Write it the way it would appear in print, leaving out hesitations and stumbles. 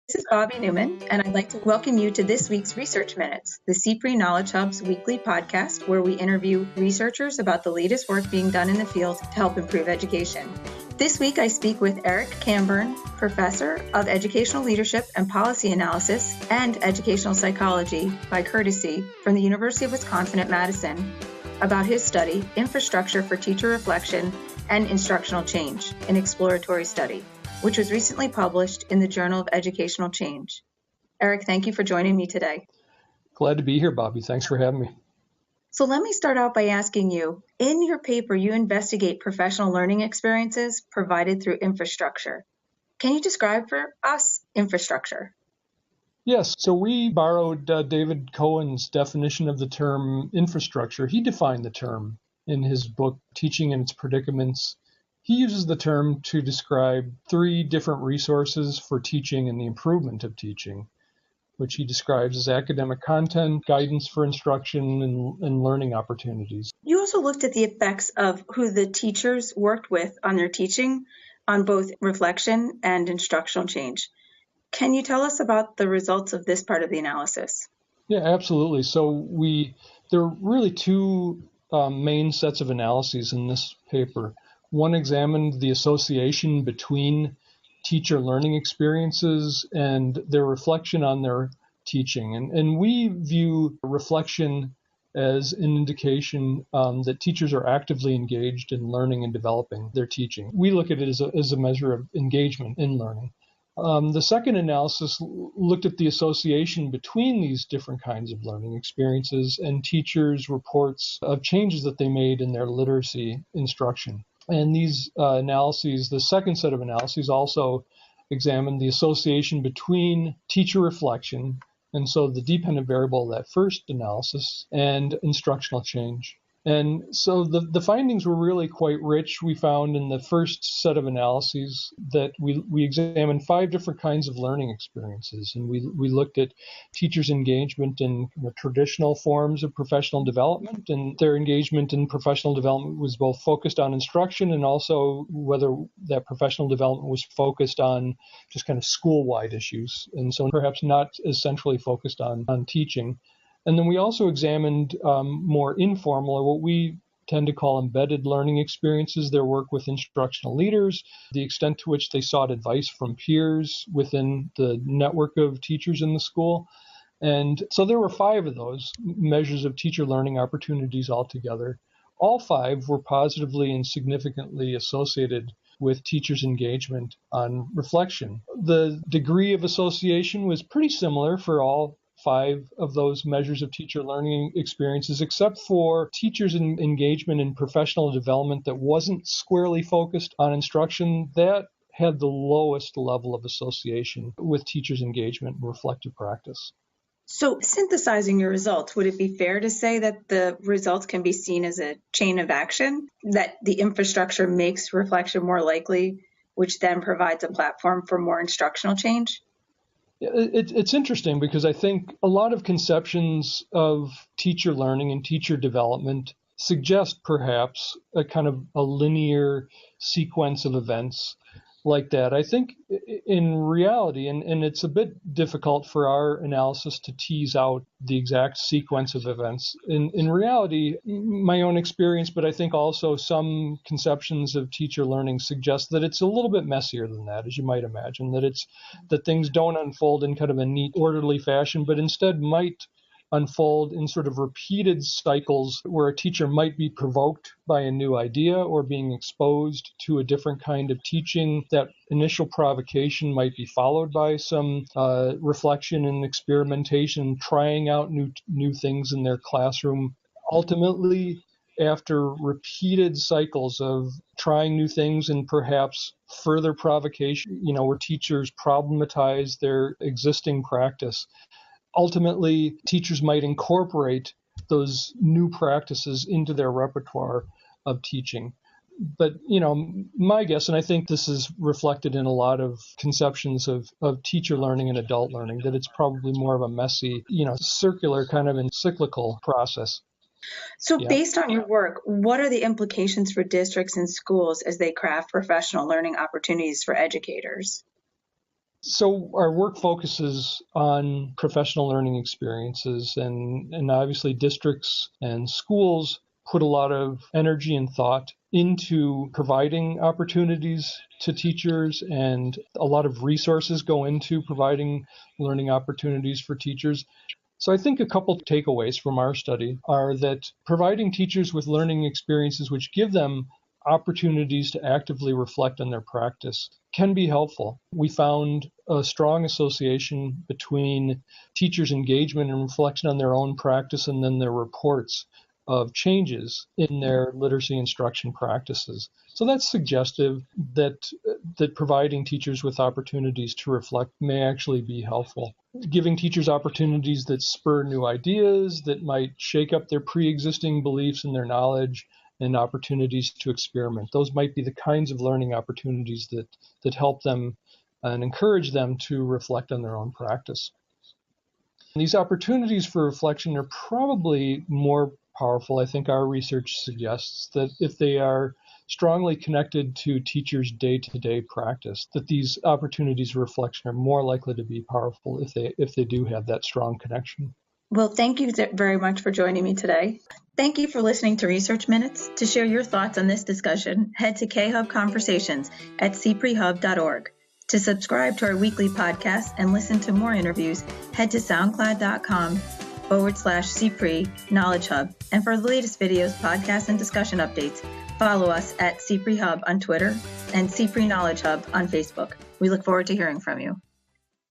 This is Bobby Newman, and I'd like to welcome you to this week's Research Minutes, the CPRE Knowledge Hub's weekly podcast where we interview researchers about the latest work being done in the field to help improve education. This week, I speak with Eric Camburn, Professor of Educational Leadership and Policy Analysis and Educational Psychology by courtesy from the University of Wisconsin at Madison, about his study, Infrastructure for Teacher Reflection and Instructional Change, an Exploratory Study, which was recently published in the Journal of Educational Change. Eric, thank you for joining me today. Glad to be here, Bobby. Thanks for having me. So let me start out by asking you, in your paper, you investigate professional learning experiences provided through infrastructure. Can you describe for us infrastructure? Yes, so we borrowed David Cohen's definition of the term infrastructure. He defined the term in his book, Teaching and Its Predicaments. He uses the term to describe three different resources for teaching and the improvement of teaching, which he describes as academic content, guidance for instruction, and learning opportunities. You also looked at the effects of who the teachers worked with on their teaching on both reflection and instructional change. Can you tell us about the results of this part of the analysis? Yeah, absolutely. So there are really two main sets of analyses in this paper. One examined the association between teacher learning experiences and their reflection on their teaching. And we view reflection as an indication that teachers are actively engaged in learning and developing their teaching. We look at it as a measure of engagement in learning. The second analysis looked at the association between these different kinds of learning experiences and teachers' reports of changes that they made in their literacy instruction. And these analyses, the second set of analyses, also examined the association between teacher reflection, and so the dependent variable of that first analysis, and instructional change. And so the findings were really quite rich. We found in the first set of analyses that we examined 5 different kinds of learning experiences. And we looked at teachers' engagement in traditional forms of professional development, and their engagement in professional development was both focused on instruction and also whether that professional development was focused on just kind of school-wide issues. And so perhaps not as centrally focused on teaching. And then we also examined more informal, or what we tend to call embedded learning experiences, their work with instructional leaders, the extent to which they sought advice from peers within the network of teachers in the school. And so there were 5 of those measures of teacher learning opportunities altogether. All 5 were positively and significantly associated with teachers' engagement on reflection. The degree of association was pretty similar for all 5 of those measures of teacher learning experiences, except for teachers' engagement in professional development that wasn't squarely focused on instruction. That had the lowest level of association with teachers' engagement in reflective practice. So synthesizing your results, would it be fair to say that the results can be seen as a chain of action, that the infrastructure makes reflection more likely, which then provides a platform for more instructional change? It's interesting because I think a lot of conceptions of teacher learning and teacher development suggest perhaps a kind of a linear sequence of events like that. I think in reality, and it's a bit difficult for our analysis to tease out the exact sequence of events. In reality, my own experience, but I think also some conceptions of teacher learning suggest that it's a little bit messier than that, as you might imagine, that things don't unfold in kind of a neat, orderly fashion, but instead might unfold in sort of repeated cycles where a teacher might be provoked by a new idea or being exposed to a different kind of teaching. That initial provocation might be followed by some reflection and experimentation, trying out new things in their classroom. Ultimately, after repeated cycles of trying new things and perhaps further provocation, where teachers problematize their existing practice, ultimately, teachers might incorporate those new practices into their repertoire of teaching. But, my guess, and I think this is reflected in a lot of conceptions of teacher learning and adult learning, that it's probably more of a messy, circular kind of encyclical process. So based on your work, what are the implications for districts and schools as they craft professional learning opportunities for educators? So our work focuses on professional learning experiences, and obviously districts and schools put a lot of energy and thought into providing opportunities to teachers, and a lot of resources go into providing learning opportunities for teachers. So I think a couple takeaways from our study are that providing teachers with learning experiences which give them opportunities to actively reflect on their practice can be helpful. We found a strong association between teachers' engagement and reflection on their own practice and then their reports of changes in their literacy instruction practices. So that's suggestive that providing teachers with opportunities to reflect may actually be helpful. Giving teachers opportunities that spur new ideas, that might shake up their pre-existing beliefs and their knowledge, and opportunities to experiment. Those might be the kinds of learning opportunities that help them and encourage them to reflect on their own practice. And these opportunities for reflection are probably more powerful. I think our research suggests that if they are strongly connected to teachers' day-to-day practice, that these opportunities of reflection are more likely to be powerful if they do have that strong connection. Well, thank you very much for joining me today. Thank you for listening to Research Minutes. To share your thoughts on this discussion, head to khub Conversations at cprehub.org. To subscribe to our weekly podcast and listen to more interviews, head to soundcloud.com/CPRE Knowledge Hub. And for the latest videos, podcasts, and discussion updates, follow us at CPRE Hub on Twitter and CPRE Knowledge Hub on Facebook. We look forward to hearing from you.